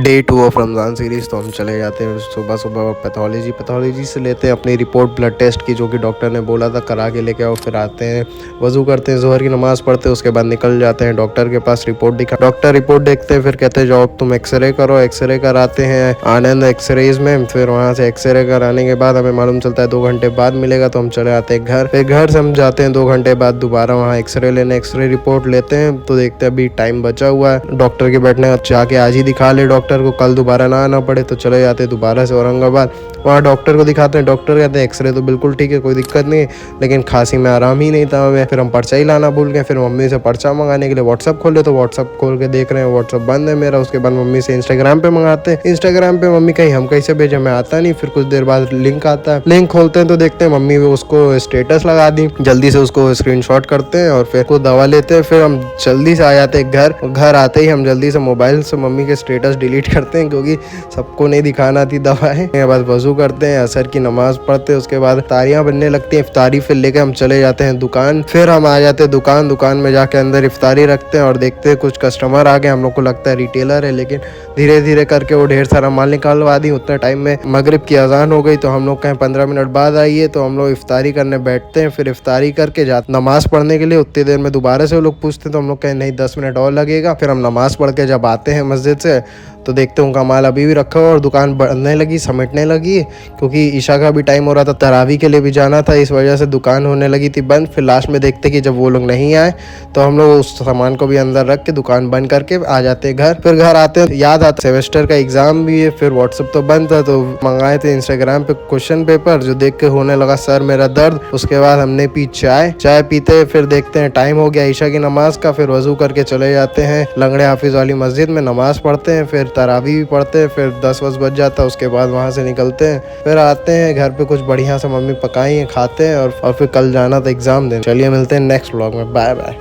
Day 2 of Ramzan series. तो हम चले जाते हैं सुबह सुबह पैथोलॉजी से लेते हैं अपनी रिपोर्ट ब्लड टेस्ट की, जो कि डॉक्टर ने बोला था करा के लेके आओ। फिर आते हैं, वज़ू करते हैं, ज़ोहर की नमाज़ पढ़ते हैं, उसके बाद निकल जाते हैं डॉक्टर के पास रिपोर्ट दिखा। डॉक्टर रिपोर्ट देखते हैं, फिर कहते हैं जाओ तुम एक्सरे करो। एक्सरे कराते हैं आनंद एक्सरेज में। फिर वहाँ से एक्सरे कराने के बाद हमें मालूम चलता है 2 घंटे बाद मिलेगा, तो हम चले आते हैं घर। फिर घर से हम जाते हैं 2 घंटे बाद दोबारा वहाँ एक्सरे लेने। एक्सरे रिपोर्ट लेते हैं तो देखते हैं अभी टाइम बचा हुआ है डॉक्टर के बैठने, जाके आज ही दिखा ले डॉक्टर को, कल दोबारा ना आना पड़े। तो चले जाते हैं दोबारा से औरंगाबाद, वहाँ डॉक्टर को दिखाते हैं। डॉक्टर कहते हैं एक्सरे तो बिल्कुल ठीक है, कोई दिक्कत नहीं है, लेकिन खांसी में आराम ही नहीं था हमें। फिर हम पर्चा ही लाना भूल गए। फिर मम्मी से पर्चा मंगाने के लिए व्हाट्सअप खोले, तो व्हाट्सअप खोल के देख रहे हैं व्हाट्सअप बंद है मेरा। उसके बाद मम्मी से इंस्टाग्राम पे मंगाते हैं। इंस्टाग्राम पे मम्मी कहीं हम कैसे भेजे, हमें आता नहीं। फिर कुछ देर बाद लिंक आता है, लिंक खोलते हैं तो देखते हैं मम्मी उसको स्टेटस लगा दी। जल्दी से उसको स्क्रीनशॉट करते हैं और फिर कुछ दवा लेते हैं। फिर हम जल्दी से आ जाते हैं घर। घर आते ही हम जल्दी से मोबाइल से मम्मी के स्टेटस डिलीट करते हैं, क्योंकि सबको नहीं दिखाना थी दवाएं। उसके बाद वजू करते हैं, असर की नमाज पढ़ते हैं, उसके बाद इफ्तारियां बनने लगती हैं। इफ्तारी फिर लेके हम चले जाते हैं दुकान। फिर हम आ जाते हैं दुकान में जाके अंदर इफ्तारी रखते हैं और देखते हैं कुछ कस्टमर आ गए। हम लोग को लगता है रिटेलर है, लेकिन धीरे धीरे करके वो ढेर सारा माल निकालवा दी। उतने टाइम में मगरिब की अजान हो गई, तो हम लोग कहें 15 मिनट बाद आइए। तो हम लोग इफ्तारी करने बैठते हैं। फिर इफ्तारी करके जाते नमाज पढ़ने के लिए। उतनी देर में दोबारा से वो लोग पूछते हैं, तो हम लोग कहें नहीं 10 मिनट और लगेगा। फिर हम नमाज पढ़ के जब आते हैं मस्जिद से, तो देखते हैं उनका माल अभी भी रखा हुआ और दुकान बढ़ने लगी, समेटने लगी, क्योंकि ईशा का भी टाइम हो रहा था, तरावी के लिए भी जाना था, इस वजह से दुकान होने लगी थी बंद। फिर लास्ट में देखते कि जब वो लोग नहीं आए, तो हम लोग उस सामान को भी अंदर रख के दुकान बंद करके आ जाते हैं घर। फिर घर आते हैं, याद आता सेमेस्टर का एग्जाम भी है। फिर व्हाट्सअप तो बंद था, तो मंगाए थे इंस्टाग्राम पे क्वेश्चन पेपर, जो देख के होने लगा सर मेरा दर्द। उसके बाद हमने पी चाय पीते। फिर देखते हैं टाइम हो गया ईशा की नमाज का। फिर वजू करके चले जाते हैं लंगड़े हाफिज वाली मस्जिद में, नमाज पढ़ते हैं। फिर तरावी भी पढ़ते हैं। फिर 10 बज जाता है। उसके बाद वहाँ से निकलते हैं, फिर आते हैं घर पे, कुछ बढ़िया से मम्मी पकाई है, खाते हैं और फिर कल जाना था एग्जाम देने। चलिए मिलते हैं नेक्स्ट व्लॉग में, बाय बाय।